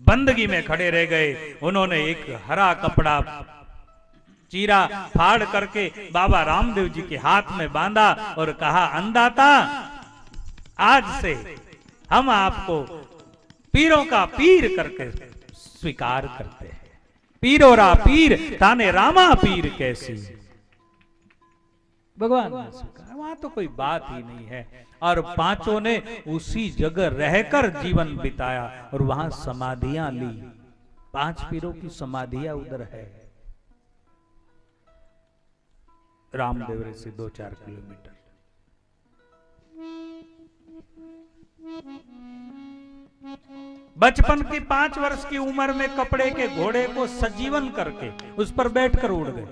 बंदगी में खड़े रह गए। उन्होंने एक हरा कपड़ा चीरा फाड़ करके बाबा रामदेव जी के हाथ में बांधा और कहा, अंदाता, आज से हम आपको पीरों का पीर करके स्वीकार करते हैं। पीरोरा पीर ताने रामा पीर कैसी। भगवान ने स्वीकार, वहां तो कोई बात ही नहीं है। और 5 ने उसी जगह रहकर जीवन बिताया और वहां समाधियां ली। 5 पीरों की समाधियां उधर है, रामदेवरे से 2-4 किलोमीटर। बचपन की 5 वर्ष की उम्र में कपड़े के घोड़े को सजीवन करके उस पर बैठकर उड़ गए।